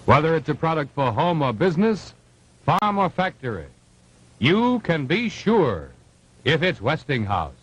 Whether it's a product for home or business, farm or factory, you can be sure if it's Westinghouse.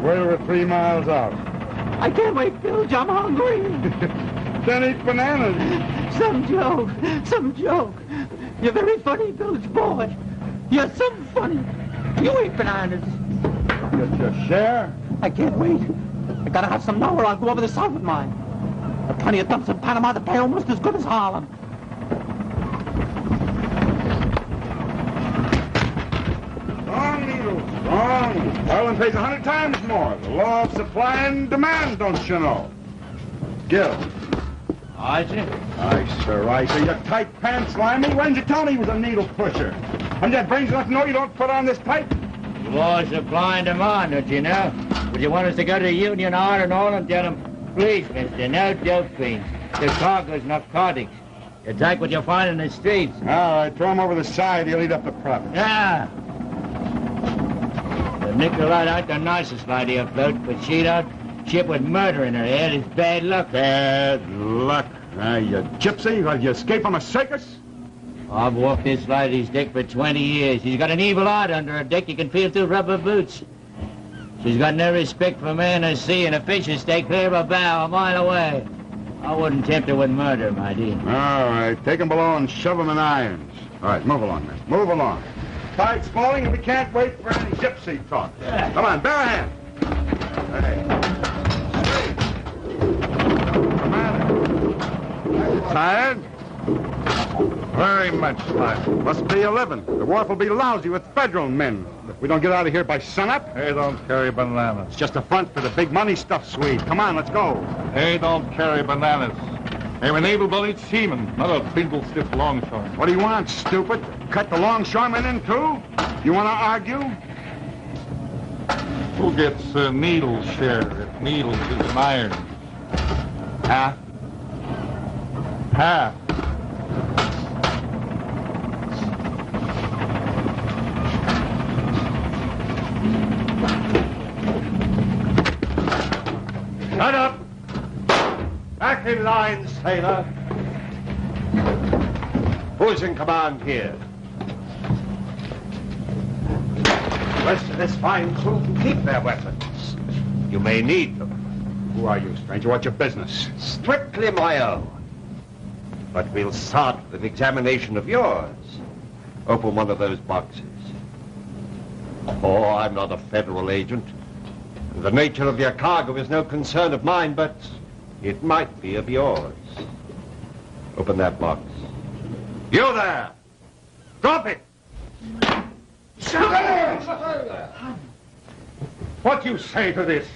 We're 3 miles out. I can't wait, Bilge. I'm hungry. Then eat bananas. Some joke. You're very funny, Bilge boy. You're so funny. You eat bananas. Get your share? I can't wait. I gotta have some now or I'll go over the south with mine. There are plenty of dumps in Panama that pay almost as good as Harlem. Wrong, Needles. Wrong. Harlem pays 100 times more. The law of supply and demand, don't you know? Gil. Aye, sir. Aye, sir. Aye, sir. You tight pants, Limey. When did you tell me he was a needle pusher? And you have brains enough to know you don't put on this tight? The law of supply and demand, don't you know? Would you want us to go to the Union Hard and all and tell them, please, mister, no dope fiends. The cargo's narcotics. You take what you find in the streets. All right, throw him over the side. He'll eat up the profit. Yeah. The Nicolite ain't the nicest lady afloat, but she don't ship with murder in her head. It's bad luck. Bad luck. You gypsy? Did you escape from a circus? I've walked this lady's deck for 20 years. She's got an evil eye under her deck you can feel through rubber boots. She's got no respect for man or sea, and a fish will stay clear of a bow a mile away. I wouldn't tempt her with murder, my dear. All right, take him below and shove him in irons. All right, move along, man. Move along. Tide's falling, and we can't wait for any gypsy talk. Yeah. Come on, bear a hand. Hey. Are you tired? Very much tired. Must be 11. The wharf will be lousy with federal men. If we don't get out of here by sunup. They don't carry bananas. It's just a front for the big money stuff, Swede. Come on, let's go. They don't carry bananas. They're an able-bodied seaman, not a spindle-stiff longshoreman. What do you want, stupid? Cut the longshoremen in two? You want to argue? Who gets Needles' share if Needles is an iron? Half. Half. Shut up! Back in line, sailor. Who's in command here? The rest of this fine crew can keep their weapons. You may need them. Who are you, stranger? What's your business? Strictly my own. But we'll start with an examination of yours. Open one of those boxes. Oh, I'm not a federal agent. The nature of your cargo is no concern of mine, but it might be of yours. Open that box. You there! Drop it! What do you say to this?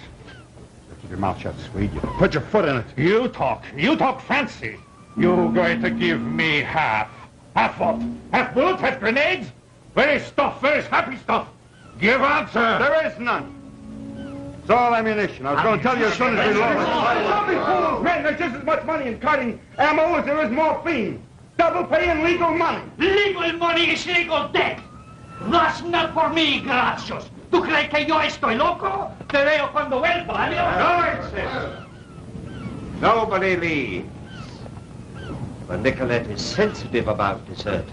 Keep your mouth shut, Swede. You put your foot in it. You talk fancy. You going to give me half. Half what? Half bullets, half grenades? Very stuff, very happy stuff. Give answer. There is none. It's all ammunition. I was going to tell you as soon as we load it. Don't be fools, men. There's just as much money in carting ammo as there is morphine. Double paying legal money. Legal money is legal debt. That's not for me, gracias. ¿Tú crees que yo estoy loco? Te veo cuando vuelva, adiós. Nobody leaves. But Nicolette is sensitive about deserters.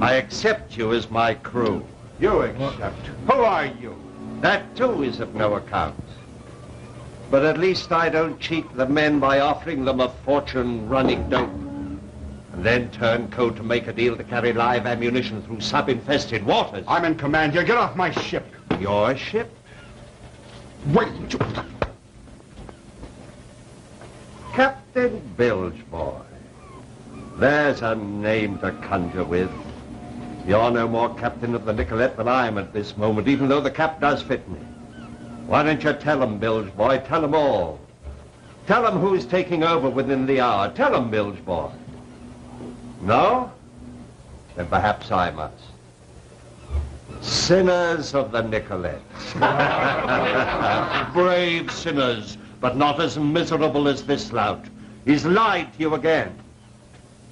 I accept you as my crew. You accept. Who are you? That, too, is of no account. But at least I don't cheat the men by offering them a fortune running dope, and then turn code to make a deal to carry live ammunition through sub-infested waters. I'm in command here. Get off my ship. Your ship? Wait. Captain Bilgeboy. There's a name to conjure with. You're no more captain of the Nicolette than I am at this moment, even though the cap does fit me. Why don't you tell them, Bilgeboy? Tell them all. Tell them who's taking over within the hour. Tell them, Bilgeboy. No? Then perhaps I must. Sinners of the Nicolette. Brave sinners, but not as miserable as this lout. He's lied to you again.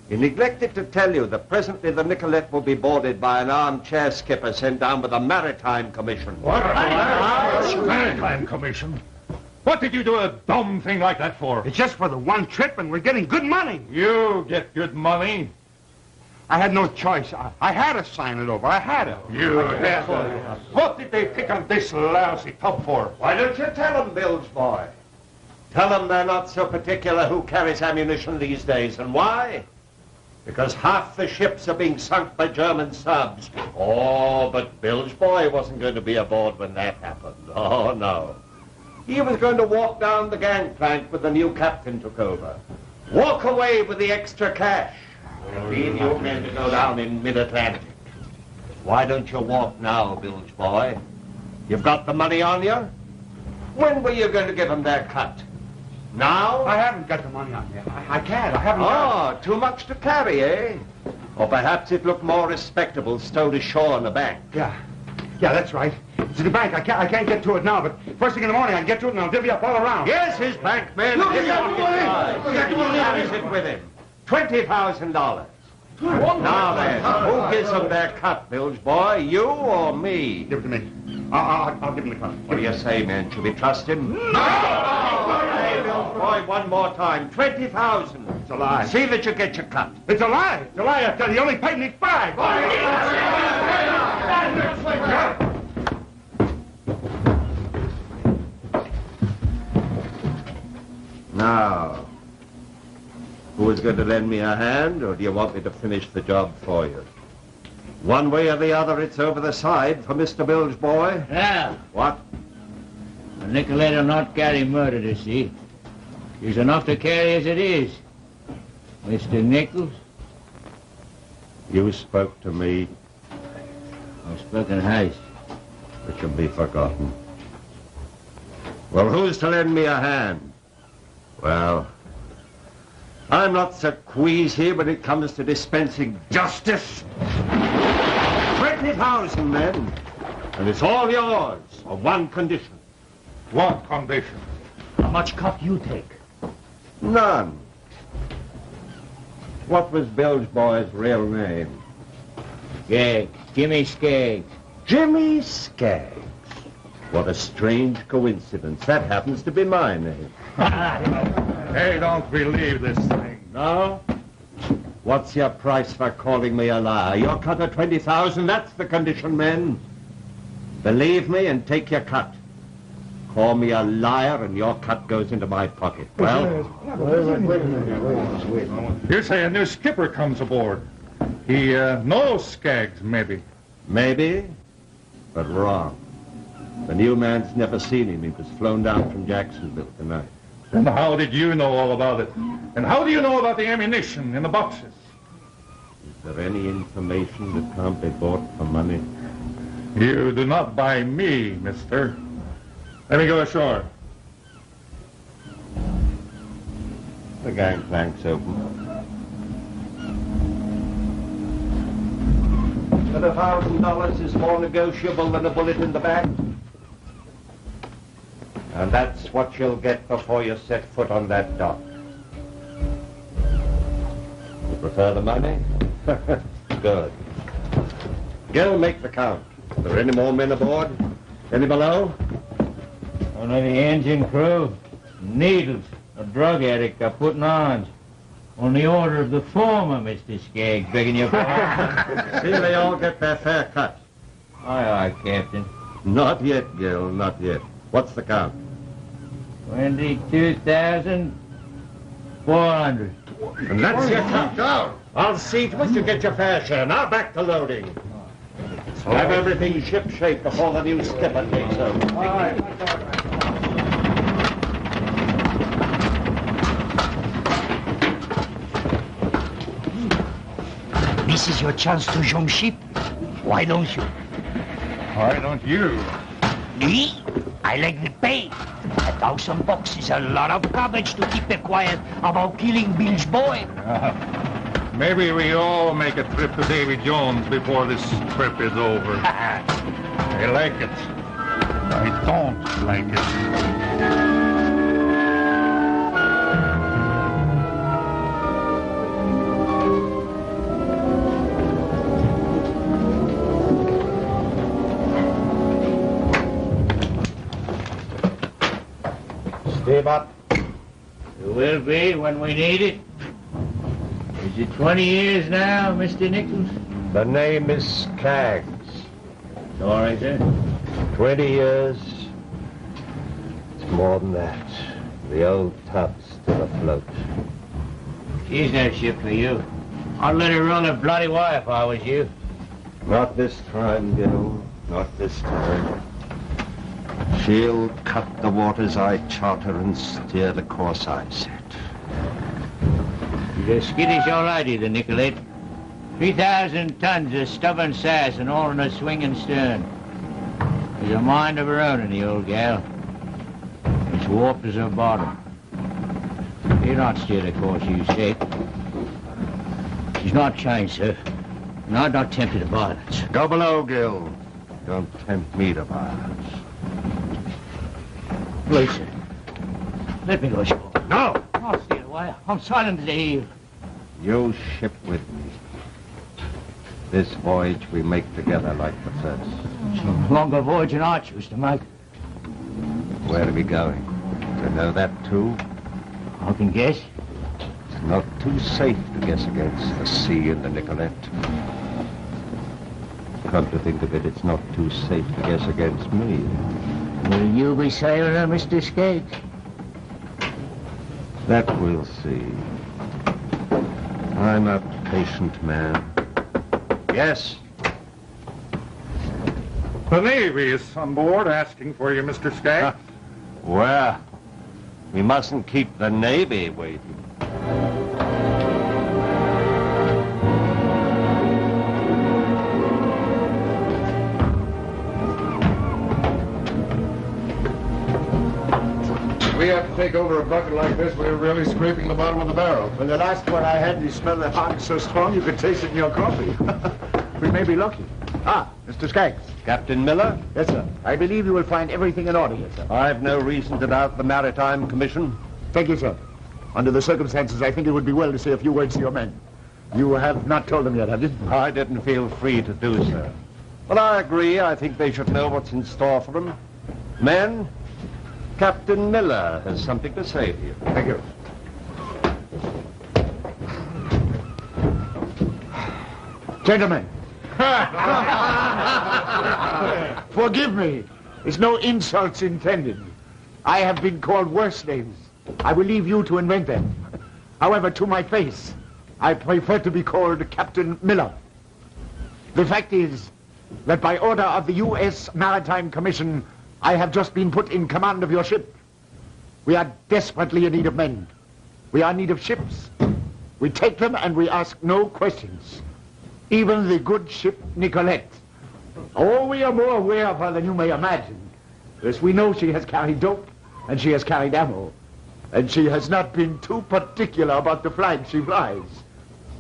He neglected to tell you that presently the Nicolette will be boarded by an armchair skipper sent down with the Maritime Commission. What? Maritime Commission? What did you do a dumb thing like that for? It's just for the one trip, and we're getting good money. You get good money? I had no choice. I had to sign it over. I had to. You had to. What did they pick on this lousy tub for? Why don't you tell them, Bilgeboy? Tell them they're not so particular who carries ammunition these days, and why? Because half the ships are being sunk by German subs. Oh, but Bilgeboy wasn't going to be aboard when that happened. Oh, no. He was going to walk down the gangplank when the new captain took over. Walk away with the extra cash. And leave you men to go down in mid-Atlantic. Why don't you walk now, Bilgeboy? You've got the money on you? When were you going to give them their cut? Now? I haven't got the money on me. I can't. I haven't got it. Oh, too much to carry, eh? Or perhaps it looked more respectable stowed ashore in a bank. Yeah, that's right. It's in the bank. I can't get to it now, but first thing in the morning I can get to it and I'll divvy up all around. Yes, his bank man. Look, he's got the money. He carries it with him. $20,000. Now then, who gives them their cut, Bilgeboy? You or me? Give it to me. I'll give him the cut. What do you say, man? Should we trust him? No! Hey, Bilgeboy, one more time. $20,000. It's a lie. See that you get your cut. It's a lie. It's a lie. I tell you, he only paid me $5. Now, who is going to lend me a hand, or do you want me to finish the job for you? One way or the other, it's over the side for Mr. Bilgeboy. Yeah. What? The Nicolette will not carry murder, you see. She's enough to carry as it is. Mr. Nichols? You spoke to me. I've spoken haste. It can be forgotten. Well, who's to lend me a hand? Well, I'm not so queasy when it comes to dispensing justice. 20,000 men, and it's all yours on one condition. What condition? How much cut you take? None. What was Bilgeboy's real name? Skaggs. Jimmy Skaggs. Jimmy Skaggs. What a strange coincidence. That happens to be my name. Hey, don't believe this thing. No? What's your price for calling me a liar? Your cut of 20,000, that's the condition, men. Believe me and take your cut. Call me a liar and your cut goes into my pocket. Well? You say a new skipper comes aboard. He knows Skaggs, maybe. Maybe, but wrong. The new man's never seen him. He was flown down from Jacksonville tonight. Then how did you know all about it? And how do you know about the ammunition in the boxes? Is there any information that can't be bought for money? You do not buy me, mister. Let me go ashore. The gangplank's open. But $1,000 is more negotiable than a bullet in the back. And that's what you'll get before you set foot on that dock. You prefer the money? Good. Gil, make the count. Are there any more men aboard? Any below? Only the engine crew, needles, a drug addict got putting on. On the order of the former, Mr. Skaggs, begging your pardon. See they all get their fair cut. Aye, aye, Captain. Not yet, Gil, not yet. What's the count? 22,400. And that's your count. Go. I'll see to it you get your fair share. Now back to loading. Have everything ship-shape before the new skipper takes over. This is your chance to jump ship. Why don't you? Why don't you? Me? I like the pay. $1,000 is a lot of garbage to keep it quiet about killing Bill's boy. Maybe we all make a trip to Davy Jones before this trip is over. I like it. I don't like it. Steve up. It will be when we need it. Is it 20 years now, Mr. Nichols? The name is Skaggs. Sorry, sir. 20 years. It's more than that. The old tub's still afloat. She's no ship for you. I'd let her run a bloody wire if I was you. Not this time, Gil. Not this time. She'll cut the waters I charter and steer the course I set. She's a skittish old lady, the Nicolette. 3,000 tons of stubborn sass and all in a swinging stern. She's a mind of her own in the old gal. It's warped as her bottom. She'll not steer the course you set. She's not changed, sir. And I'm not tempted to violence. Go below, Gil. Don't tempt me to violence. Please, sir. Let me go ashore. No! I'll steer away. I'm silent as a heel. You ship with me. This voyage we make together like the first. It's a longer voyage than I choose to make. Where are we going? To know that too? I can guess. It's not too safe to guess against the sea and the Nicolette. Come to think of it, it's not too safe to guess against me. Will you be sailing her, Mr. Skaggs? That we'll see. I'm a patient man. Yes? The Navy is on board asking for you, Mr. Skaggs. Well, we mustn't keep the Navy waiting. We have to take over a bucket like this, we're really scraping the bottom of the barrel. Well, the last one I had, you smelled the hog so strong you could taste it in your coffee. We may be lucky. Ah, Mr. Skaggs. Captain Miller? Yes, sir. I believe you will find everything in order here, sir. I've no reason to doubt the Maritime Commission. Thank you, sir. Under the circumstances, I think it would be well to say a few words to your men. You have not told them yet, have you? I didn't feel free to do so. But I agree. I think they should know what's in store for them. Men, Captain Miller has something to say to you. Thank you. Gentlemen. Forgive me. There's no insults intended. I have been called worse names. I will leave you to invent them. However, to my face, I prefer to be called Captain Miller. The fact is that by order of the U.S. Maritime Commission, I have just been put in command of your ship. We are desperately in need of men. We are in need of ships. We take them and we ask no questions. Even the good ship Nicolette. Oh, we are more aware of her than you may imagine. Yes, we know she has carried dope, and she has carried ammo. And she has not been too particular about the flag she flies.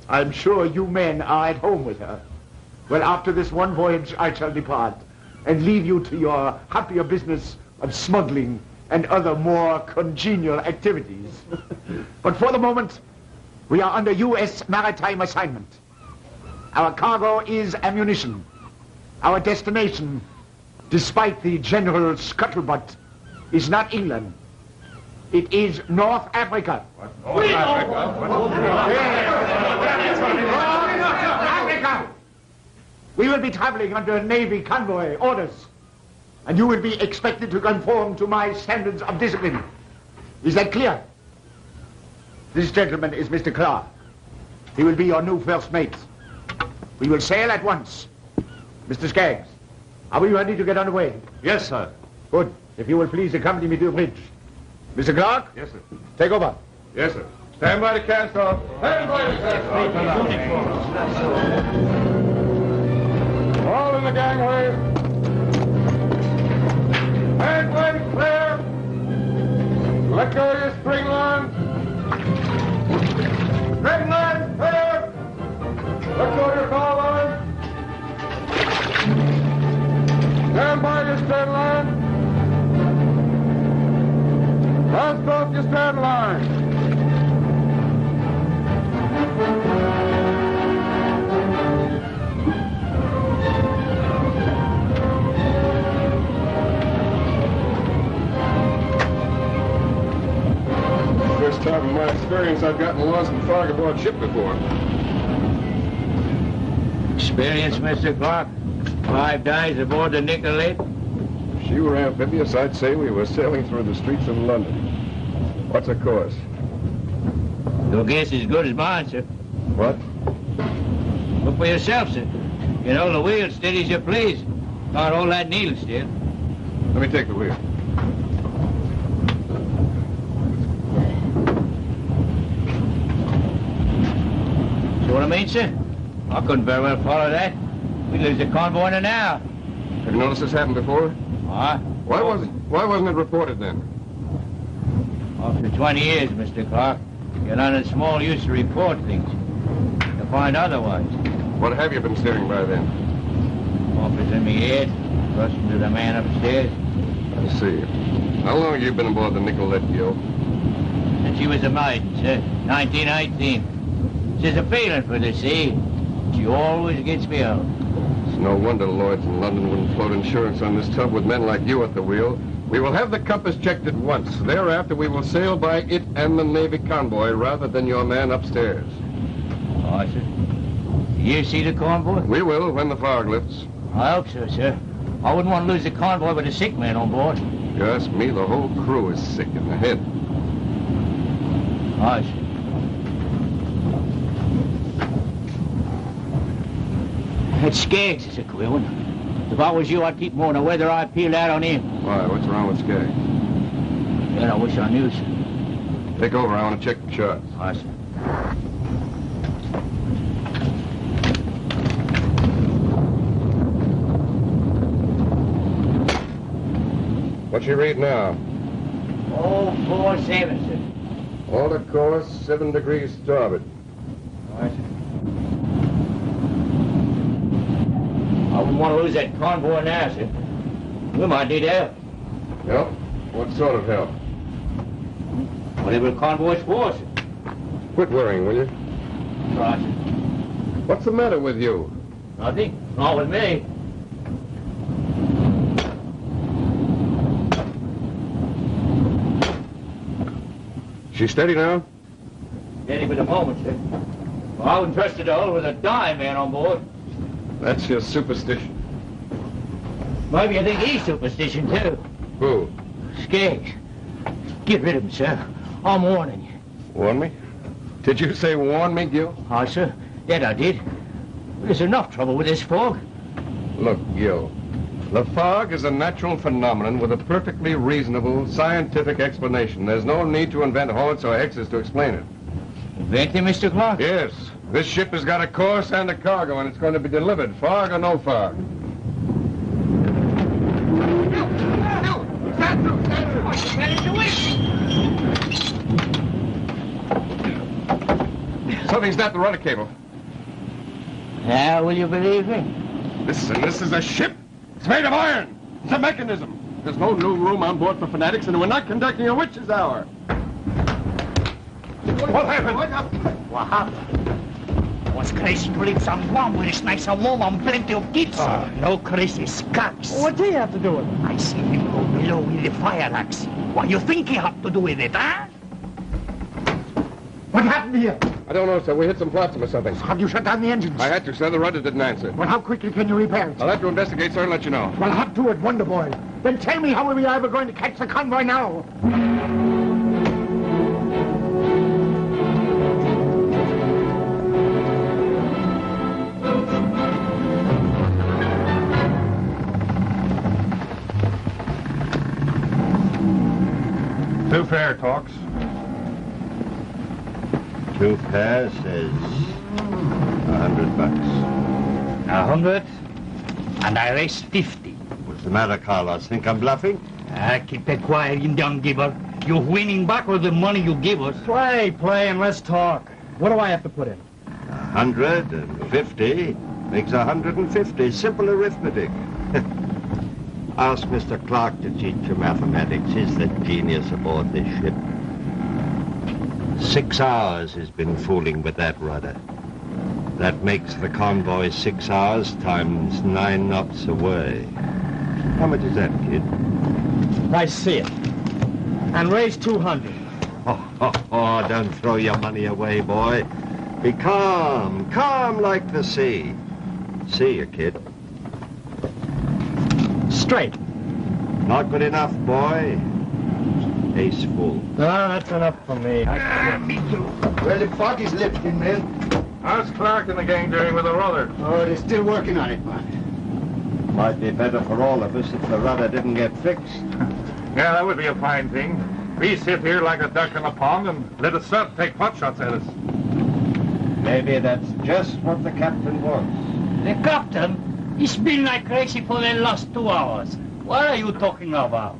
I'm sure you men are at home with her. Well, after this one voyage, I shall depart and leave you to your happier business of smuggling and other more congenial activities. But for the moment, we are under U.S. maritime assignment. Our cargo is ammunition. Our destination, despite the general scuttlebutt, is not England. It is North Africa. North Africa! We will be traveling under Navy convoy orders, and you will be expected to conform to my standards of discipline. Is that clear? This gentleman is Mr. Clark. He will be your new first mate. We will sail at once. Mr. Skaggs, are we ready to get underway? Yes, sir. Good. If you will please accompany me to the bridge. Mr. Clark? Yes, sir. Take over. Yes, sir. Stand by the cast-off. Stand by the cast-off. All in the gangway. Gangway clear. Let go of your string line. String line clear. Let go of your call line. Stand by your stern line. Cast off your stern line. First time in my experience I've gotten lost in fog aboard ship before. Experience, Mr. Clark? 5 days aboard the Nicolette? If she were amphibious, I'd say we were sailing through the streets of London. What's the course? Your guess is as good as mine, sir. What? Look for yourself, sir. You know, the wheel steady as you please. Can't hold that needle still. Let me take the wheel. See what I mean, sir? I couldn't very well follow that. We lose the convoy in an hour. Have you noticed this happened before? Why wasn't it reported then? After 20 years, Mr. Clark, you're not in small use to report things. You'll find otherwise. What have you been steering by then? Offers in me head, rushing to the man upstairs. I see. How long have you been aboard the Nicolette, Gil? Since she was a maiden, sir. 1918. She's a feeling for the sea. She always gets me out. It's no wonder Lloyd's in London wouldn't float insurance on this tub with men like you at the wheel. We will have the compass checked at once. Thereafter, we will sail by it and the Navy convoy rather than your man upstairs. Oh, sir. You see the convoy? We will when the fog lifts. I hope so, sir. I wouldn't want to lose the convoy with a sick man on board. You ask me, the whole crew is sick in the head. Aye, sir. That Skaggs is a queer one. If I was you, I'd keep more in the weather. I'd peel out on him. Why, what's wrong with Skaggs? Then I wish I knew, sir. Take over, I want to check the charts. Aye, sir. What's she read now? 047, sir. All the course, 7 degrees starboard. Aye, sir. I wouldn't want to lose that convoy now, sir. We might need help. Help? What sort of help? Whatever the convoy's for, sir. Quit worrying, will you? Right, sir. What's the matter with you? Nothing. Not with me. She steady now? Steady for the moment, sir. Well, I wouldn't trust her to hold with a dying man on board. That's your superstition. Maybe you think he's superstition, too. Who? Skaggs. Get rid of him, sir. I'm warning you. Warn me? Did you say warn me, Gil? Aye, sir. That I did. There's enough trouble with this fog. Look, Gil, the fog is a natural phenomenon with a perfectly reasonable scientific explanation. There's no need to invent haunts or hexes to explain it. Invent him, Mr. Clark? Yes. This ship has got a course and a cargo, and it's going to be delivered, fog or no fog. Something snapped the rudder cable. Yeah, will you believe me? Listen, this is a ship. It's made of iron. It's a mechanism. There's no new room on board for fanatics, and we're not conducting a witch's hour. What happened? What happened? I was crazy to leave San Juan where it's nice and warm and plenty of kids. No crazy skunks. What do you have to do with it? I see him go below with the fire axe. What you think he had to do with it, huh? What happened here? I don't know, sir. We hit some flotsam or something. Have you shut down the engines? I had to, sir. The rudder didn't answer. Well, how quickly can you repair it? I'll have to investigate, sir, and let you know. Well, hop to it, Wonder Boy. Then tell me how we are ever going to catch the convoy now. Two fare talks. Two fair says $100. 100, and I raise 50. What's the matter, Carlos? Think I'm bluffing? Keep it quiet, Indian giver. You winning back all the money you give us. Play, and let's talk. What do I have to put in? 150 makes 150. Simple arithmetic. Ask Mr. Clark to teach you mathematics. He's the genius aboard this ship. 6 hours he's been fooling with that rudder. That makes the convoy 6 hours times 9 knots away. How much is that, kid? I see it. And raise 200. Oh, don't throw your money away, boy. Be calm, calm like the sea. See you, kid. Straight. Not good enough, boy. Ace full. No, that's enough for me. Me too. Well, the fog is lifting, men. How's Clark and the gang doing with the rudder? Oh, they're still working on it, man. Might be better for all of us if the rudder didn't get fixed. Yeah, that would be a fine thing. We sit here like a duck in a pond and let the surf take pot shots at us. Maybe that's just what the captain wants. The captain? He's been like crazy for the last 2 hours. What are you talking about?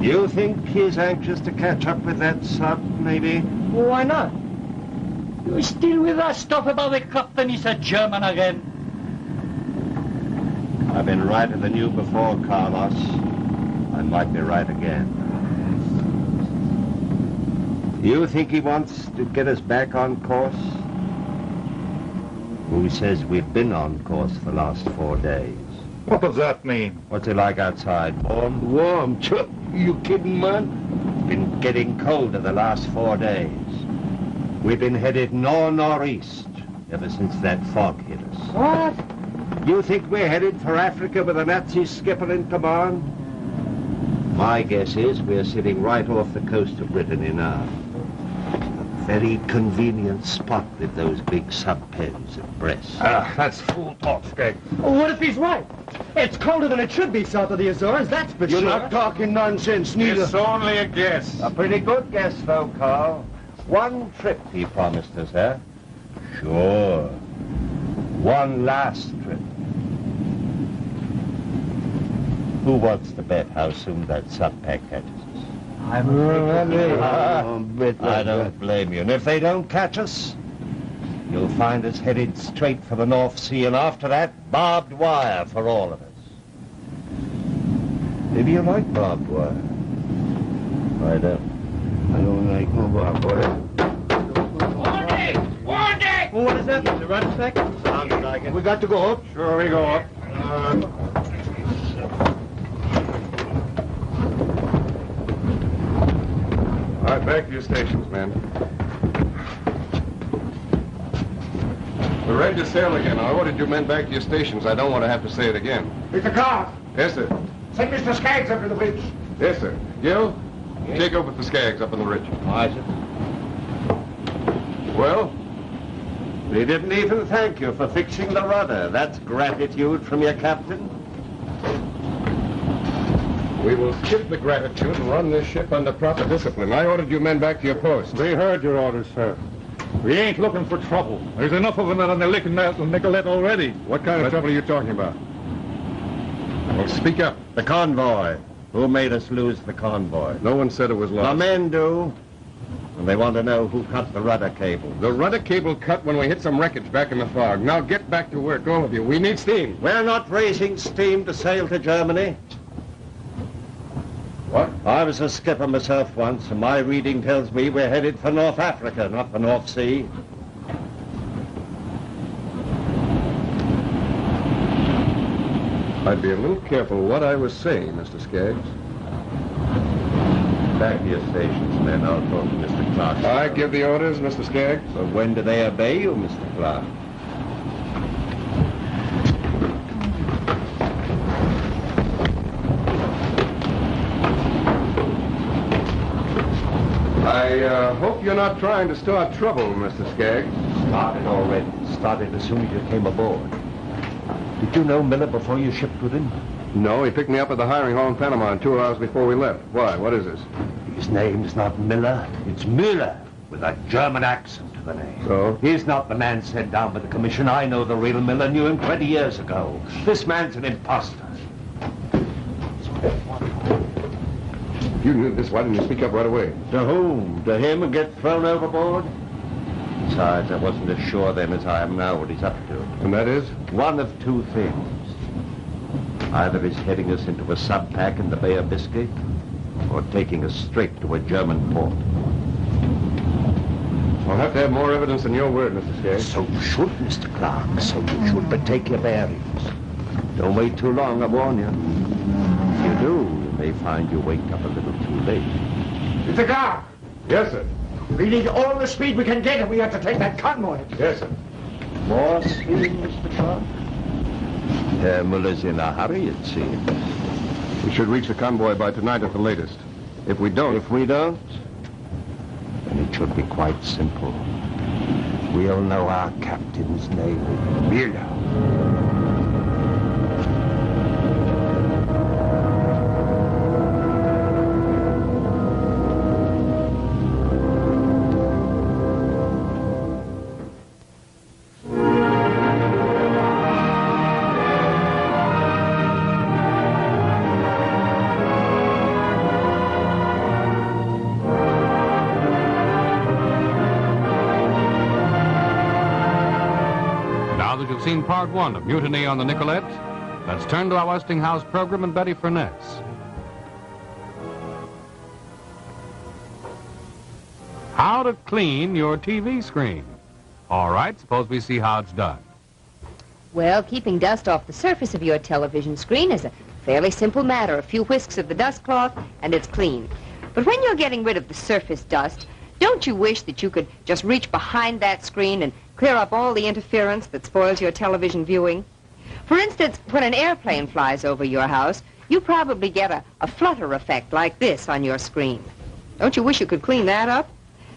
You think he's anxious to catch up with that sub, maybe? Well, why not? You still with that stuff about the captain is a German again? I've been righter than you before, Carlos. I might be right again. You think he wants to get us back on course? Who says we've been on course the last 4 days? What does that mean? What's it like outside? Warm? Warm, Chuck. You kidding, man? Been getting colder the last 4 days. We've been headed northeast ever since that fog hit us. What? You think we're headed for Africa with a Nazi skipper in command? My guess is we're sitting right off the coast of Brittany now. A very convenient spot with those big sub-pens at Brest. That's fool talk, Skeg. Well, what if he's right? It's colder than it should be south of the Azores, that's for You're sure. not talking nonsense, neither. It's only a guess. A pretty good guess, though, Carl. 1 trip he promised us, eh? Sure. 1 last trip. Who wants to bet how soon that sub-pack catches us? I don't blame you. And if they don't catch us, you'll find us headed straight for the North Sea, and after that, barbed wire for all of us. Maybe you like barbed wire. I don't. I don't like no barbed wire. Warning! Warning! Well, what is that? The rudder effect? Sounds like it. We got to go up. Sure, we go up. All right, back to your stations, men. We're ready to sail again. I ordered you men back to your stations. I don't want to have to say it again. Mr. Clark, Yes, sir. send Mr. Skaggs up to the bridge. Yes, sir. Gil, take over the Skaggs up on the ridge. Aye, sir. Well, We didn't even thank you for fixing the rudder. That's gratitude from your captain. we will skip the gratitude and run this ship under proper discipline. I ordered you men back to your posts. We heard your orders, sir. We ain't looking for trouble. There's enough of them on the Nicolette already. What kind of trouble are you talking about? Well, speak up. The convoy. Who made us lose the convoy? No one said it was The lost. men do. And they want to know who cut the rudder cable. The rudder cable cut when we hit some wreckage back in the fog. Now get back to work, all of you. We need steam. We're not raising steam to sail to Germany. What? I was a skipper myself once, and my reading tells me we're headed for North Africa, not the North Sea. I'd be a little careful what I was saying, Mr. Skaggs. Back to your stations, men. I'll talk to Mr. Clark. I give the orders, Mr. Skaggs. But when do they obey you, Mr. Clark? I hope you're not trying to start trouble, Mr. Skaggs. Started already. Started as soon as you came aboard. Did you know Miller before you shipped with him? No, he picked me up at the hiring hall in Panama 2 hours before we left. Why? What is this? His name's not Miller. It's Müller, with a German accent to the name. So? He's not the man sent down by the commission. I know the real Miller. Knew him 20 years ago. This man's an imposter. You knew this. Why didn't you speak up right away? To whom? To him and get thrown overboard? Besides, I wasn't as sure then as I am now what he's up to. And that is? One of two things. Either he's heading us into a sub-pack in the Bay of Biscay, or taking us straight to a German port. I'll have to have more evidence than your word, Mr. Skaggs. So you should, Mr. Clark. So you should, but take your bearings. Don't wait too long, I warn you. If you do, you may find you waked up a little too late. Mr. Clark! Yes, sir. We need all the speed we can get if we have to take that convoy. Yes, sir. More speed, Mr. Clark? Herr Muller's in a hurry, it seems. We should reach the convoy by tonight at the latest. If we don't... If we don't, then it should be quite simple. We'll know our captain's name. Müller. Now that you've seen part one of Mutiny on the Nicolette, let's turn to our Westinghouse program and Betty Furness. How to clean your TV screen. All right, suppose we see how it's done. Well, keeping dust off the surface of your television screen is a fairly simple matter. A few whisks of the dust cloth, and it's clean. But when you're getting rid of the surface dust, don't you wish that you could just reach behind that screen and clear up all the interference that spoils your television viewing? For instance, when an airplane flies over your house, you probably get a flutter effect like this on your screen. Don't you wish you could clean that up?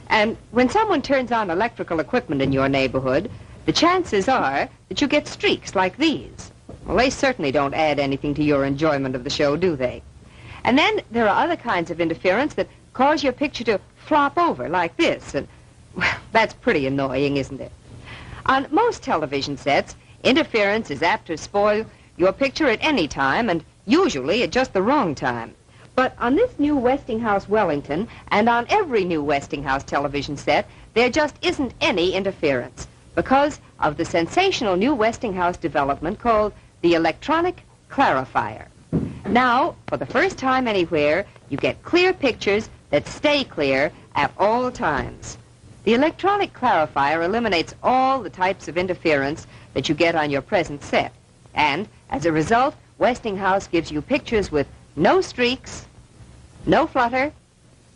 And when someone turns on electrical equipment in your neighborhood, the chances are that you get streaks like these. Well, they certainly don't add anything to your enjoyment of the show, do they? And then there are other kinds of interference that cause your picture to flop over like this, and well, that's pretty annoying, isn't it? On most television sets, interference is apt to spoil your picture at any time, and usually at just the wrong time. But on this new Westinghouse Wellington, and on every new Westinghouse television set, there just isn't any interference because of the sensational new Westinghouse development called the electronic clarifier. Now, for the first time anywhere, you get clear pictures that stay clear at all times. The electronic clarifier eliminates all the types of interference that you get on your present set. And, as a result, Westinghouse gives you pictures with no streaks, no flutter,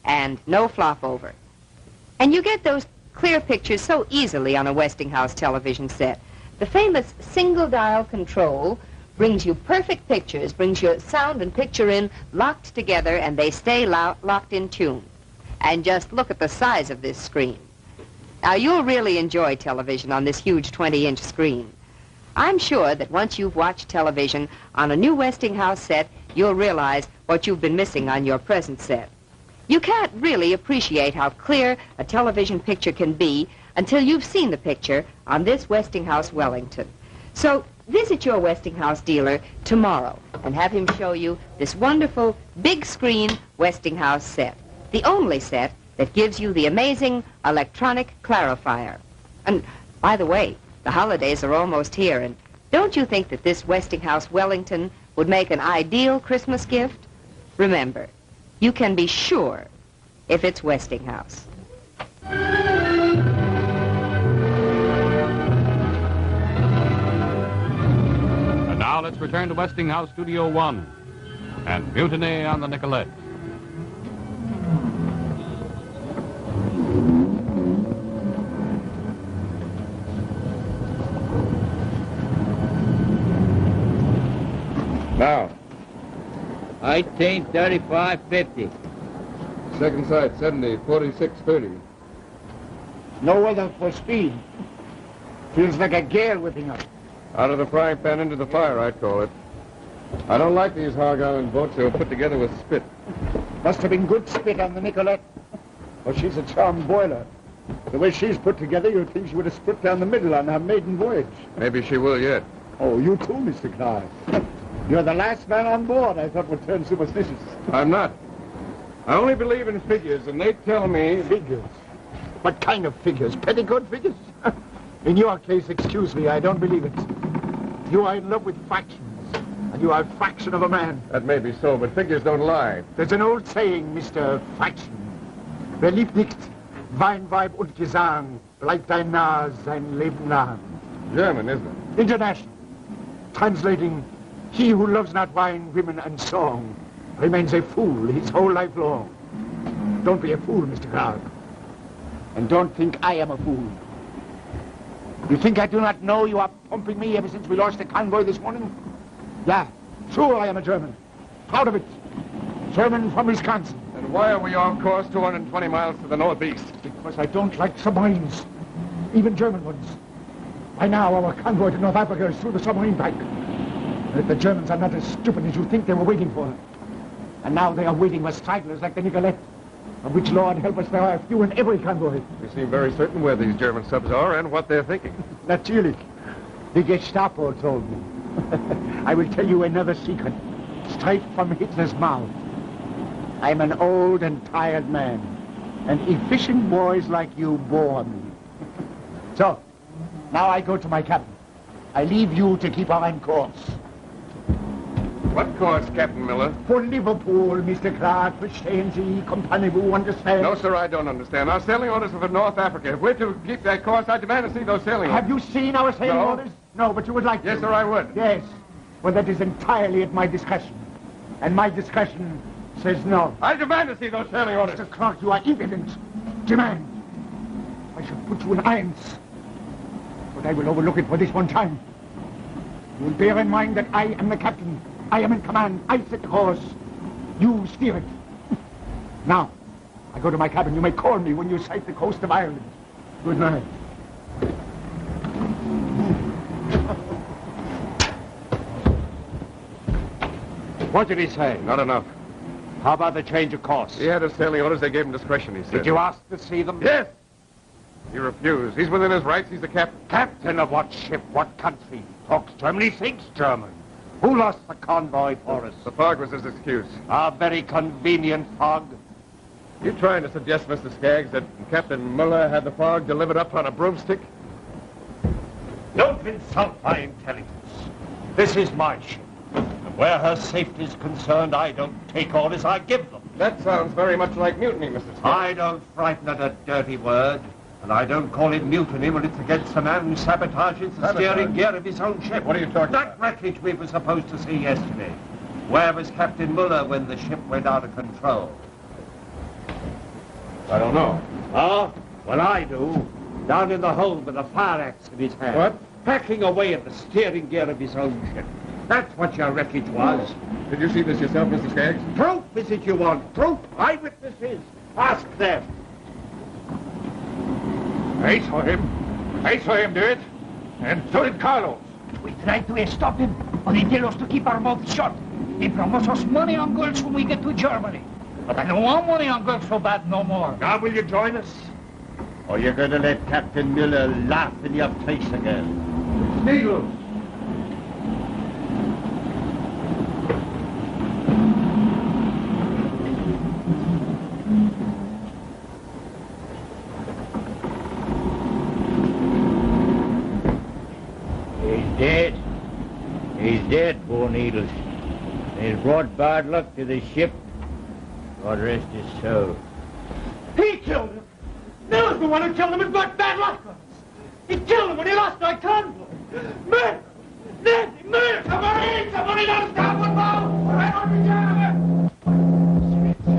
and no flop over. And you get those clear pictures so easily on a Westinghouse television set. The famous single-dial control brings you perfect pictures, brings your sound and picture in locked together, and they stay locked in tune. And just look at the size of this screen. Now, you'll really enjoy television on this huge 20-inch screen. I'm sure that once you've watched television on a new Westinghouse set, you'll realize what you've been missing on your present set. You can't really appreciate how clear a television picture can be until you've seen the picture on this Westinghouse Wellington. So visit your Westinghouse dealer tomorrow and have him show you this wonderful big screen Westinghouse set. The only set that gives you the amazing electronic clarifier. And, by the way, the holidays are almost here, and don't you think that this Westinghouse Wellington would make an ideal Christmas gift? Remember, you can be sure if it's Westinghouse. And now let's return to Westinghouse Studio 1 and Mutiny on the Nicolette. Now, 1835.50. second sight, 70, 46.30. No weather for speed. Feels like a gale whipping up. Out of the frying pan into the fire, I'd call it. I don't like these Hog Island boats. They were put together with spit. Must have been good spit on the Nicolette. Oh, she's a charmed boiler. The way she's put together, you'd think she would have split down the middle on her maiden voyage. Maybe she will yet. Oh, you too, Mr. Clark. You're the last man on board I thought would turn superstitious. I'm not. I only believe in figures, and they tell me... Figures? What kind of figures? Petticoat figures? In your case, excuse me, I don't believe it. You are in love with fractions, and you are a fraction of a man. That may be so, but figures don't lie. There's an old saying, Mr. Fraction. Wer liebt nicht, Wein, Weib und Gesang, bleibt ein Narr sein Leben lang. German, isn't it? International. Translating, he who loves not wine, women, and song remains a fool his whole life long. Don't be a fool, Mr. Clark. And don't think I am a fool. You think I do not know you are pumping me ever since we lost the convoy this morning? Yeah, sure I am a German. Proud of it. German from Wisconsin. And why are we off course 220 miles to the northeast? Because I don't like submarines. Even German ones. By now, our convoy to North Africa is through the submarine bank. But the Germans are not as stupid as you think they were waiting for. And now they are waiting for stragglers like the Nicolette, of which, Lord help us, there are a few in every convoy. You seem very certain where these German subs are and what they're thinking. Natürlich. The Gestapo told me. I will tell you another secret, straight from Hitler's mouth. I'm an old and tired man, and efficient boys like you bore me. So, now I go to my cabin. I leave you to keep on course. What course, Captain Miller? For Liverpool, Mr. Clark, verstehen Sie, comprenez-vous, understand? No, sir, I don't understand. Our sailing orders are for North Africa. If we're to keep that course, I demand to see those sailing orders. Have you seen our sailing No. orders? No, but you would like to. Yes, sir, I would. Yes. Well, that is entirely at my discretion. And my discretion says no. I demand to see those sailing orders. Mr. Clark, you are impudent. Demand. I shall put you in irons. But I will overlook it for this one time. You will bear in mind that I am the captain. I am in command. I set the course. You steer it. Now, I go to my cabin. You may call me when you sight the coast of Ireland. Good night. What did he say? Not enough. How about the change of course? He had his sailing orders. They gave him discretion, he said. Did you ask to see them? Yes. He refused. He's within his rights. He's the captain. Captain of what ship, what country? Talks German, thinks German. Who lost the convoy for us? The fog was his excuse. A very convenient fog. You trying to suggest, Mr. Skaggs, that Captain Muller had the fog delivered up on a broomstick? Don't insult my intelligence. This is my ship. And where her safety is concerned, I don't take orders, I give them. That sounds very much like mutiny, Mr. Skaggs. I don't frighten at a dirty word. And I don't call it mutiny when it's against a man who sabotages the steering gear of his own ship. What are you talking That about? wreckage we were supposed to see yesterday. Where was Captain Muller when the ship went out of control? I don't know. Oh, well, I do. Down in the hold with a fire axe in his hand. What? Hacking away at the steering gear of his own ship. That's what your wreckage was. Did you see this yourself, Mr. Skaggs? Proof is it you want? Proof? Eyewitnesses? Ask them. I saw him. I saw him do it. And so did Carlos. We tried to stop him, but he tell us to keep our mouths shut. He promised us money on girls when we get to Germany. But I don't want money on girls so bad no more. Now will you join us? Or you're going to let Captain Miller laugh in your face again? Needles. dead. He's dead, poor Needles. He's brought bad luck to the ship. God rest his soul. He killed him. Miller's the one who killed him and brought bad luck on us. He killed him when he lost our convoy. Murder! Nancy, murder! Somebody don't stop one more! Right on the German!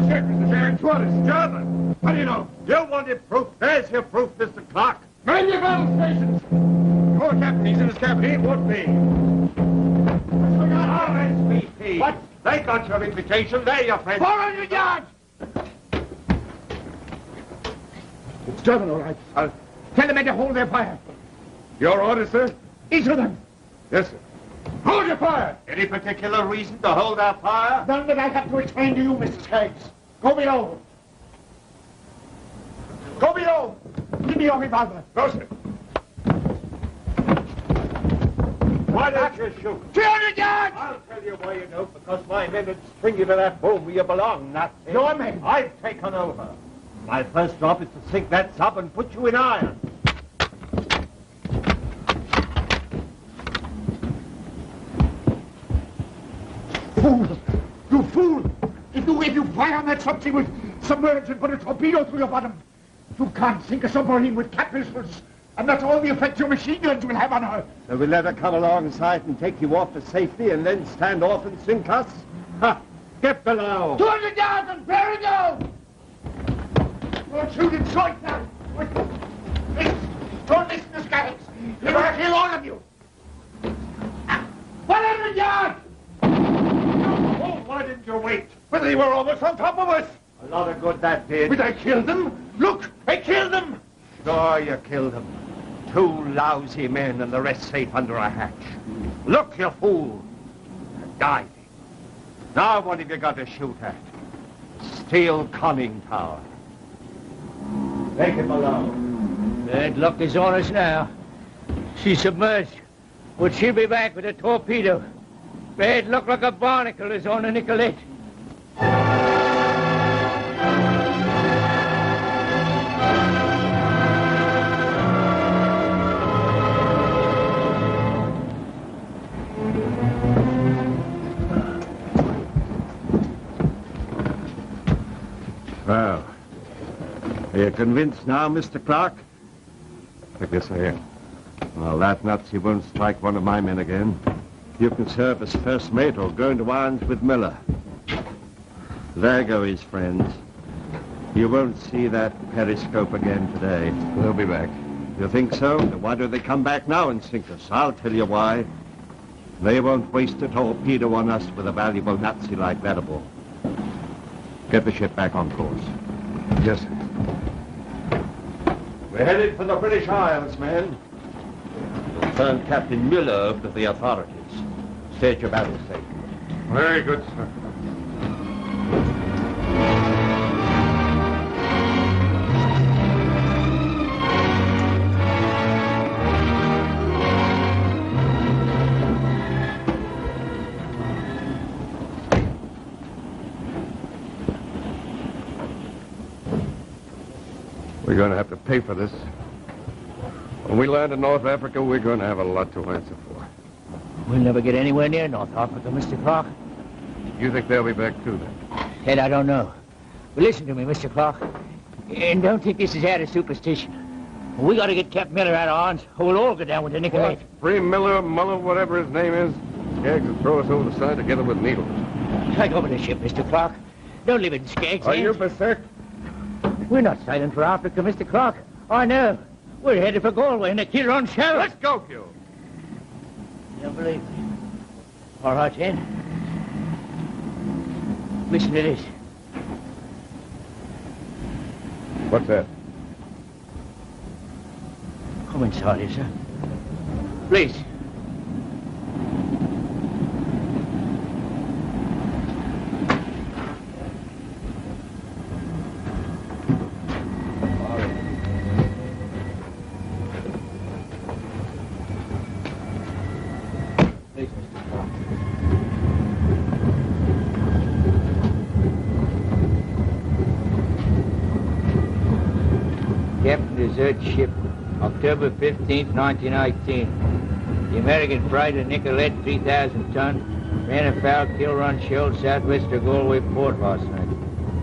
Shit, Mr. Sheriff, what is German? What do you know? You wanted proof. There's your proof, Mr. Clark. Man your battle stations. Your captain, he's in his cabin. He won't be. RSVP. What? They got your invitation. They're your friends. 400 yards! It's German, all right. I'll tell the men to hold their fire. Your orders, sir? Each of them. Yes, sir. Hold your fire! Any particular reason to hold our fire? None that I have to explain to you, Mr. Skaggs. Go below. Go below. Give me your revolver. No, sir. Why don't you shoot? 300 yards! I'll tell you why you don't, because my men would string you to that boom where you belong, not him. Your men. I've taken over. My first job is to sink that sub and put you in iron. Fool! You fool! If you fire on that sub, she will submerge and put a torpedo through your bottom. You can't sink a submarine with cat pistols. And that's all the effect your machine guns will have on her. So we'll let her come alongside and take you off to safety and then stand off and sink us? Ha! Get below! 200 yards and bear it down! Don't shoot in sight now. Don't listen to Skaggs. He will kill all of you. 100 yards! Oh, why didn't you wait? Well, they were almost on top of us. A lot of good that did. But I killed them. Look, I killed them. Sure, you killed them. 2 lousy men and the rest safe under a hatch. Look, you fool. Died. Now what have you got to shoot at? Steel conning tower. Take it below. Bad luck is on us now. She's submerged, but she'll be back with a torpedo. Bad luck like a barnacle is on a Nicolette. Well, are you convinced now, Mr. Clark? I guess I am. Well, that nuts you won't strike one of my men again. You can serve as first mate or go into arms with Miller. There go his friends. You won't see that periscope again today. They'll be back. You think so? Then why don't they come back now and sink us? I'll tell you why. They won't waste a torpedo on us with a valuable Nazi like that aboard. Get the ship back on course. Yes, sir. We're headed for the British Isles, men. We'll turn Captain Miller over to the authorities. Stay at your battle station. Very good, sir. We're going to have to pay for this. When we land in North Africa, we're going to have a lot to answer for. We'll never get anywhere near North Africa, Mr. Clark. You think they'll be back too, then? Ted, I don't know. But listen to me, Mr. Clark. And don't think this is out of superstition. We got to get Captain Miller out of arms, or we'll all go down with the Nicolette. Free Miller, whatever his name is. Skaggs will throw us over the side together with Needles. Take over the ship, Mr. Clark. Don't leave it in Skaggs' Are hands. you berserk? We're not sailing for Africa, Mr. Clark. I know. We're headed for Galway in the Killeron Shallow. Let's go, Q. You don't believe me? All right, then. Listen to this. What's that? Come inside here, sir. Please. Captain, desert ship, October 15th, 1918. The American freighter Nicolette, 3,000 ton, ran afoul Kilrun Shoal, southwest of Galway port last night.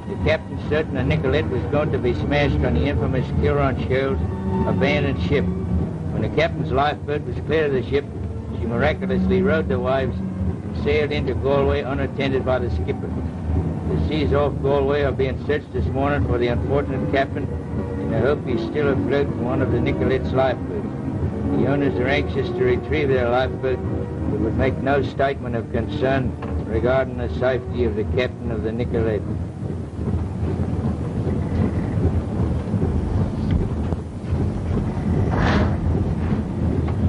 The captain certain the Nicolette was going to be smashed on the infamous Kilrun Shoals abandoned ship. When the captain's lifeboat was clear of the ship, she miraculously rode the waves and sailed into Galway unattended by the skipper. The seas off Galway are being searched this morning for the unfortunate captain in the hope he's still afloat from one of the Nicolette's lifeboats. The owners are anxious to retrieve their lifeboat, but would make no statement of concern regarding the safety of the captain of the Nicolette.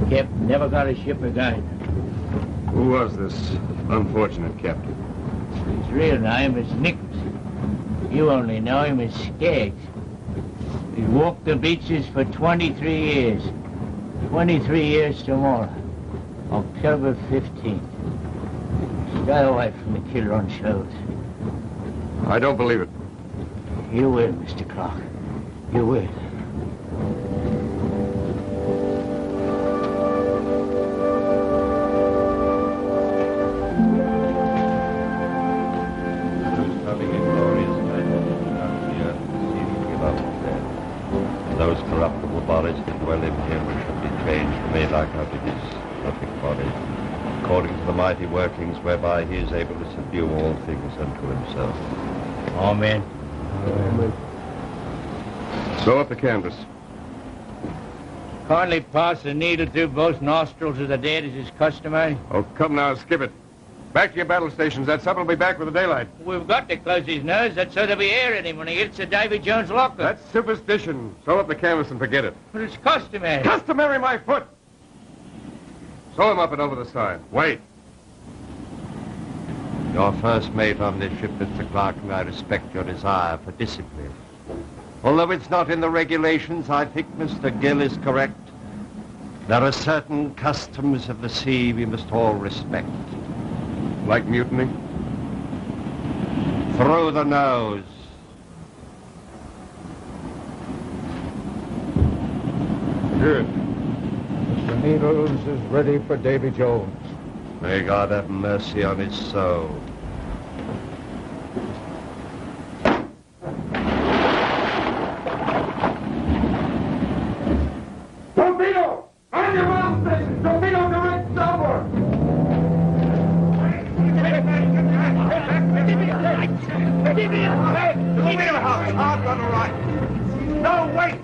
Captain never got a ship again. Who was this unfortunate captain? His real name is Nichols. You only know him as Skaggs. He walked the beaches for 23 years. 23 years tomorrow. October 15th. Stay away from the Kilrun Shoals. I don't believe it. You will, Mr. Clark. You will. Those corruptible bodies that dwell in him should be changed to made like unto his perfect body, according to the mighty workings whereby he is able to subdue all things unto himself. Amen. Amen. Sew up the canvas. Kindly pass the needle through both nostrils of the dead as is customary. Oh, come now, skip it. Back to your battle stations. That supper will be back with the daylight. We've got to close his nose. That's so there'll be air in him when he hits the Davy Jones locker. That's superstition. Sew up the canvas and forget it. But it's customary. Customary, my foot! Sew him up and over the side. Wait. Your first mate on this ship, Mr. Clark, and I respect your desire for discipline. Although it's not in the regulations, I think Mr. Gill is correct. There are certain customs of the sea we must all respect. Like mutiny? Through the nose. Good. Mr. Needles is ready for Davy Jones. May God have mercy on his soul. Torpedo! On your well station! Torpedo direct starboard! Hard on the right. No, wait!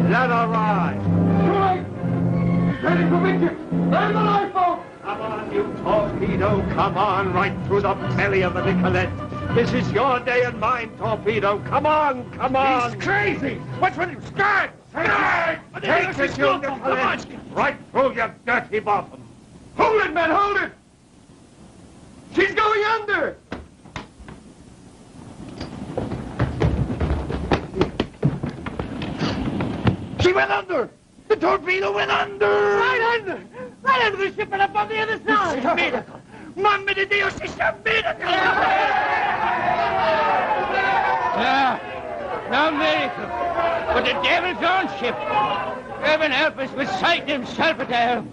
Let her ride. Too late! He's heading for Victor! Land the lifeboat! Come on, you torpedo. Come on, right through the belly of the Nicolette. This is your day and mine, torpedo. Come on, come on. He's crazy. What's with him? Scared! Scared! Take it, you Nicolette. Right through your dirty bottom. Hold it, men, hold it! She's going under! She went under! The torpedo went under! Right under! Right under the ship and up on the other side! It's a miracle! Mamma de Dios, it's a miracle! No miracle. But the devil's own ship. Heaven help us with Satan himself at the helm.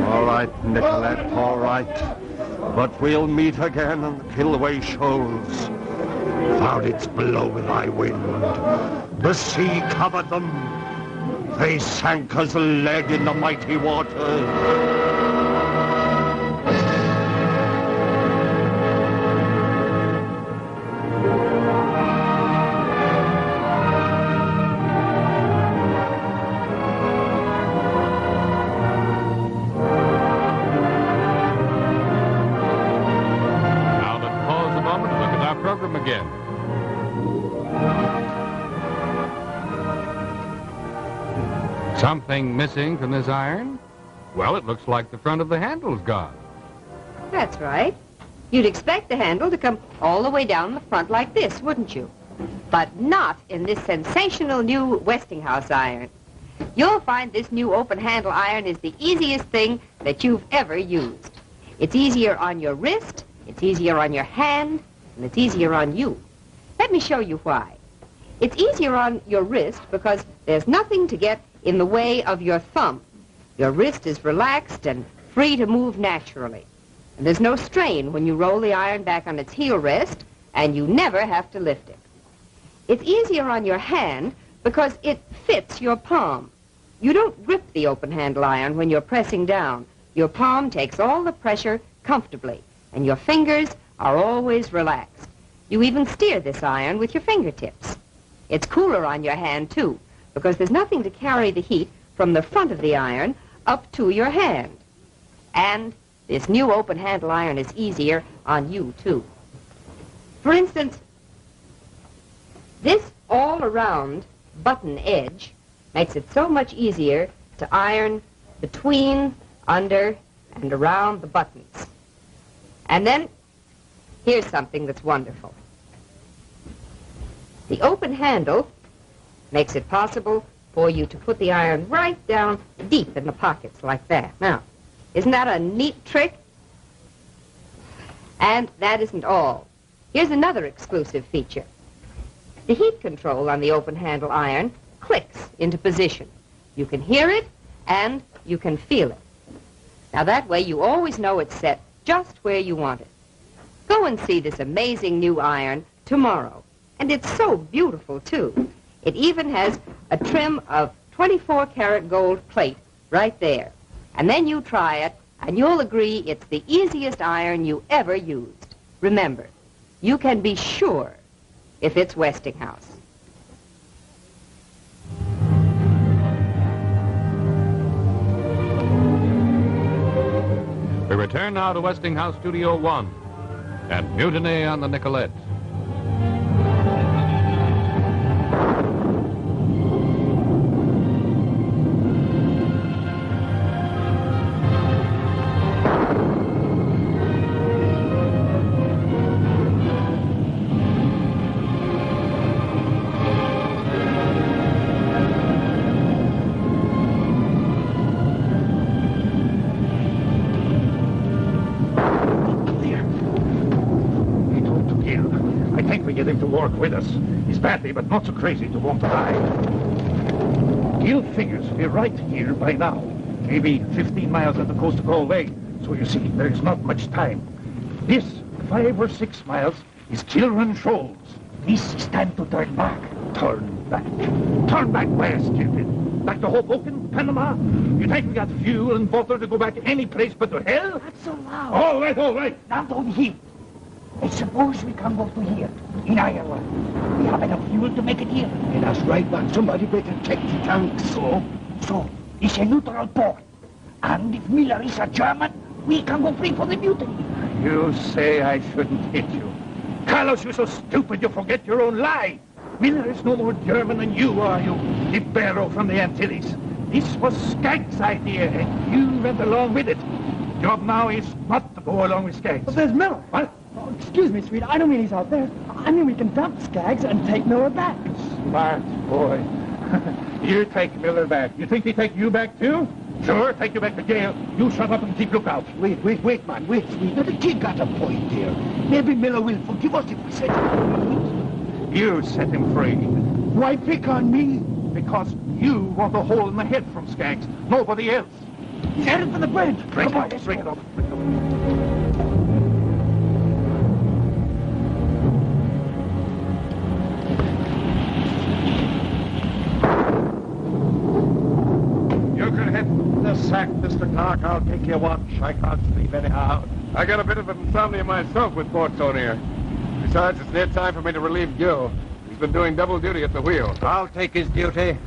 All right, Nicolette, all right. But we'll meet again on the Kilway Shoals. Thou didst blow with thy wind. The sea covered them. They sank as lead in the mighty waters. Again. Something missing from this iron? Well, it looks like the front of the handle's gone. That's right. You'd expect the handle to come all the way down the front like this, wouldn't you? But not in this sensational new Westinghouse iron. You'll find this new open-handle iron is the easiest thing that you've ever used. It's easier on your wrist, it's easier on your hand, and it's easier on you. Let me show you why. It's easier on your wrist because there's nothing to get in the way of your thumb. Your wrist is relaxed and free to move naturally. And there's no strain when you roll the iron back on its heel rest, and you never have to lift it. It's easier on your hand because it fits your palm. You don't grip the open-handle iron when you're pressing down. Your palm takes all the pressure comfortably, and your fingers are always relaxed. You even steer this iron with your fingertips. It's cooler on your hand, too, because there's nothing to carry the heat from the front of the iron up to your hand. And this new open-handle iron is easier on you, too. For instance, this all-around button edge makes it so much easier to iron between, under, and around the buttons. And then, here's something that's wonderful. The open handle makes it possible for you to put the iron right down deep in the pockets like that. Now, isn't that a neat trick? And that isn't all. Here's another exclusive feature. The heat control on the open handle iron clicks into position. You can hear it and you can feel it. Now that way you always know it's set just where you want it. Go and see this amazing new iron tomorrow. And it's so beautiful, too. It even has a trim of 24-karat gold plate right there. And then you try it, and you'll agree it's the easiest iron you ever used. Remember, you can be sure if it's Westinghouse. We return now to Westinghouse Studio 1 and Mutiny on the Nicolette. Work with us. He's badly, but not so crazy to want to die. Gil figures we're right here by now. Maybe 15 miles at the coast of Galway. So you see, there's not much time. This, 5 or 6 miles, is Kilran Shoals. This is time to turn back. Turn back. Turn back where, stupid? Back to Hoboken, Panama? You think we got fuel and water to go back any place but to hell? Not so loud. All right. Not on him. I suppose we can go to here, in Ireland. We have enough fuel to make it here. And that's right, but somebody better check the tanks. So, it's a neutral port. And if Miller is a German, we can go free for the mutiny. You say I shouldn't hit you. Carlos, you're so stupid you forget your own lie. Miller is no more German than you are, you libero from the Antilles. This was Skaggs' idea, and you went along with it. Job now is not to go along with Skaggs. But there's Miller. What? Oh, excuse me, sweet. I don't mean he's out there. I mean we can dump Skaggs and take Miller back. Smart boy. You take Miller back. You think he take you back, too? Sure, take you back to jail. You shut up and keep lookout. Wait, man, wait, sweet. Now, the kid got a point there. Maybe Miller will forgive us if we set him free. You set him free. Why pick on me? Because you want a hole in the head from Skaggs. Nobody else. He's headed for the bridge. Break Come on, it up. You can hit the sack, Mr. Clark. I'll take your watch. I can't sleep anyhow. I got a bit of insomnia myself with Port Sonier. Besides, it's near time for me to relieve Gil. He's been doing double duty at the wheel. I'll take his duty.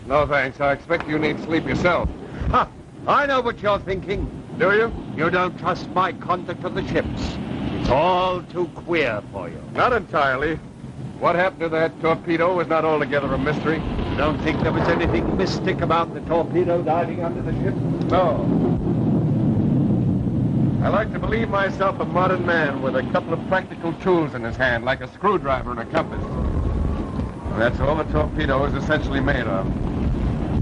No, thanks. I expect you need sleep yourself. Ha! I know what you're thinking. Do you? You don't trust my conduct of the ships. It's all too queer for you. Not entirely. What happened to that torpedo was not altogether a mystery. You don't think there was anything mystic about the torpedo diving under the ship? No. I like to believe myself a modern man with a couple of practical tools in his hand, like a screwdriver and a compass. And that's all the torpedo is essentially made of.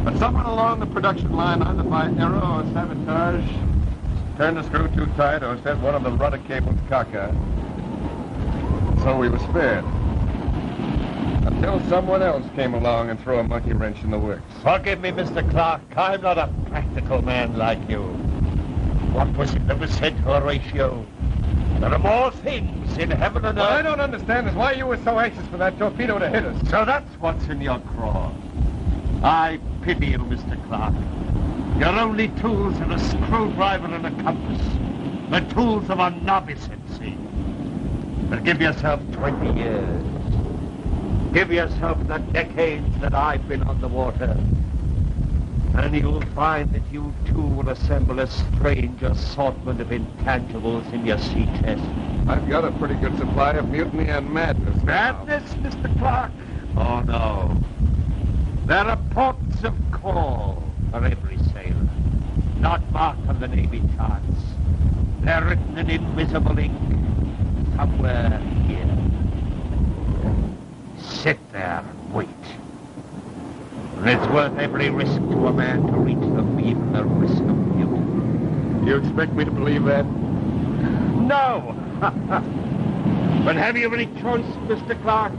But someone along the production line, either by error or sabotage, turned the screw too tight or set one of the rudder cables cockeyed. So we were spared. Until someone else came along and threw a monkey wrench in the works. Forgive me, Mr. Clark. I'm not a practical man like you. What was it that was said to Horatio? There are more things in heaven and earth. What I don't understand is why you were so anxious for that torpedo to hit us. So that's what's in your craw. I pity you, Mr. Clark. Your only tools are a screwdriver and a compass. The tools of a novice at sea. But give yourself 20 years. Give yourself the decades that I've been on the water. And you'll find that you too will assemble a strange assortment of intangibles in your sea chest. I've got a pretty good supply of mutiny and madness. Madness, Mr. Clark? Oh, no. There are ports of call for every sailor, not marked on the Navy charts. They're written in invisible ink somewhere here. Sit there and wait. And it's worth every risk to a man to reach them, even the risk of you. You expect me to believe that? No! But have you any choice, Mr. Clark?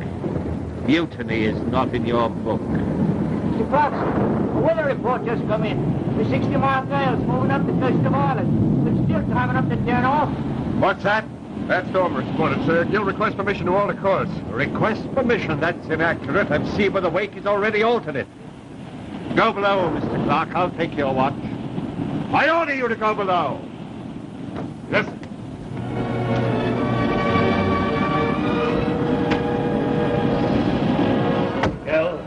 Mutiny is not in your book. Mr. Clarkson, a weather report just come in. The 60-mile gales moving up the coast of Ireland. It's still time enough to turn off. What's that? That's Storm reported, sir. Gill requests permission to alter course. Request permission. That's inaccurate. I've seen where the wake is already altered it. Go below, Mr. Clark. I'll take your watch. I order you to go below. Yes. Gill,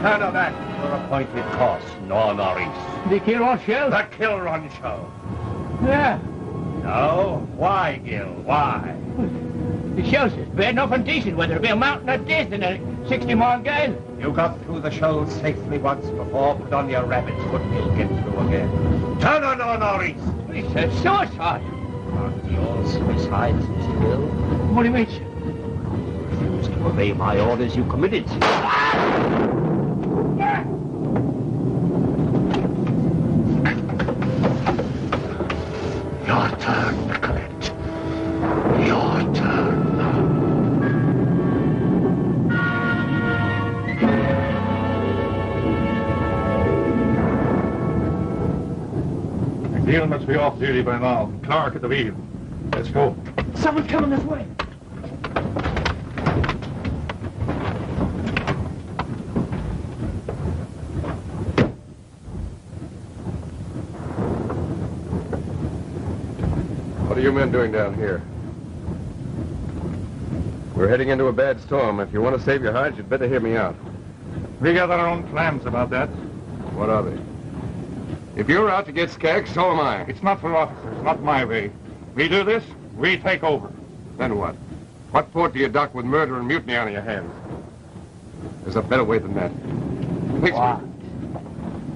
turn her back to her appointed course, Norris. The Kill Show? The Kill Run Show. Yeah. No? Why, Gill? Why? The show's as bad enough and decent, whether it be a mountain of death in a 60-mile gale. You got through the show safely once before. Put on your rabbit's foot and you'll get through again. Turn on, Norris. He said suicide. Aren't they all suicides, Mr. Gill? What do you mean, sir? Refuse to obey my orders, you committed suicide. Your turn, Nicolette. Your turn. Gill must be off duty by now. Clark at the wheel. Let's go. Someone's coming this way. What are you men doing down here? We're heading into a bad storm. If you want to save your hides, you'd better hear me out. We got our own plans about that. What are they? If you're out to get Skaggs, so am I. It's not for officers, not my way. We do this, we take over. Then what? What port do you dock with murder and mutiny on your hands? There's a better way than that. What?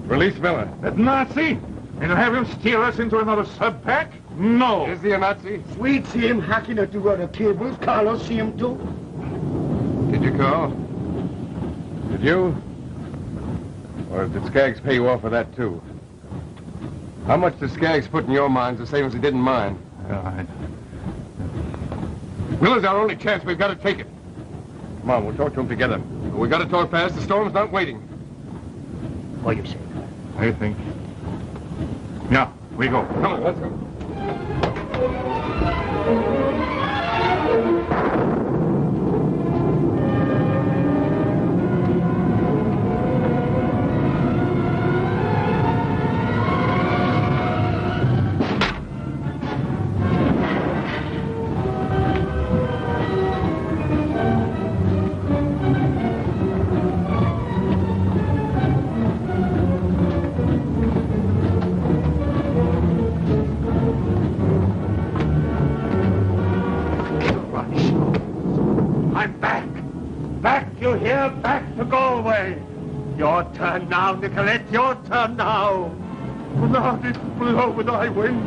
Release Miller. That Nazi? And have him steer us into another sub-pack? No. Is he a Nazi? We'd see him hacking at the rudder cables. Carlos see him too. Did you call? Did you? Or did Skaggs pay you off for that, too? How much does Skaggs put in your minds the same as he did in mine? Miller's our only chance. We've got to take it. Come on, we'll talk to him together. We've got to talk fast. The storm's not waiting. What do you say? I think. Yeah, we go. Come on, let's go. Your turn now, Nicolette, your turn now. Without it blow with thy wind,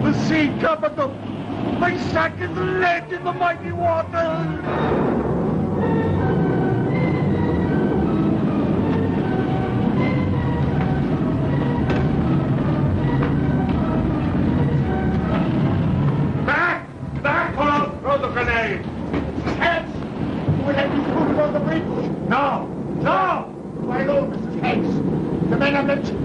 the sea capital, my sack is led in the mighty waters. Back! Back, or I'll throw the grenade! Heads! We'll have you through No! No! My lord, Mrs. Hanks. The men are mentioned.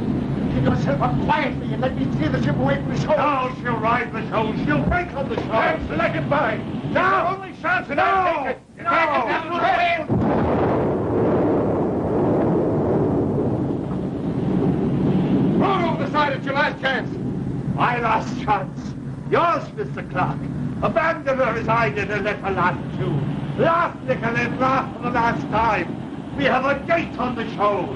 Keep yourself up quietly and let me steer the ship away from the shoal. No, she'll ride the shoal. She'll break on the shoal. Hanks, let it by. No! Only chance in No! You No! can't get through the whale. Roll over the side, it's your last chance. My last chance. Yours, Mr. Clark. Abandon her as I did and let her laugh too. Laugh, Nicolette, laugh for the last time. We have a date on the show.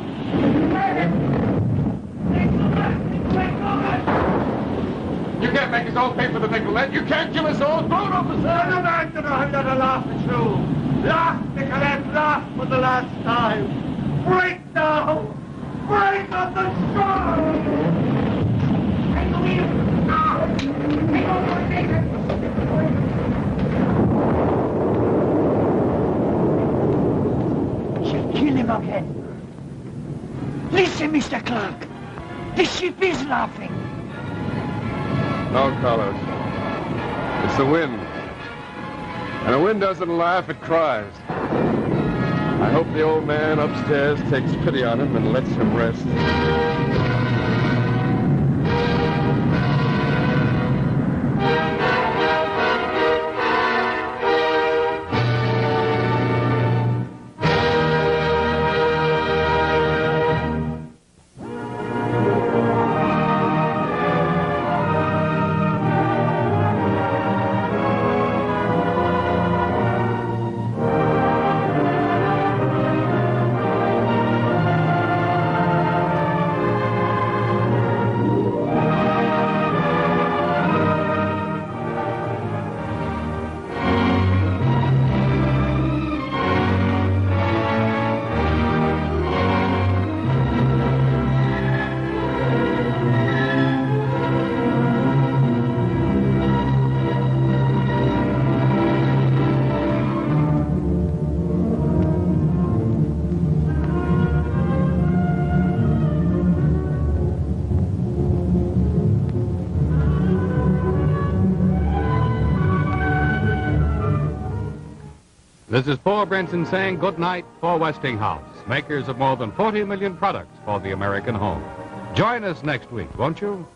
You can't make us all pay for the Nicolette. You can't kill us all. Throw it over the side. Abandon her and let her laugh at you. Laugh, Nicolette, laugh for the last time. Break now. Break on the show. Take the wheel. Now. Take over the nation. She'll kill him again. Listen, Mr. Clark. The ship is laughing. No, Carlos. It's the wind. And the wind doesn't laugh, it cries. I hope the old man upstairs takes pity on him and lets him rest. This is Paul Brinson saying good night for Westinghouse, makers of more than 40 million products for the American home. Join us next week, won't you?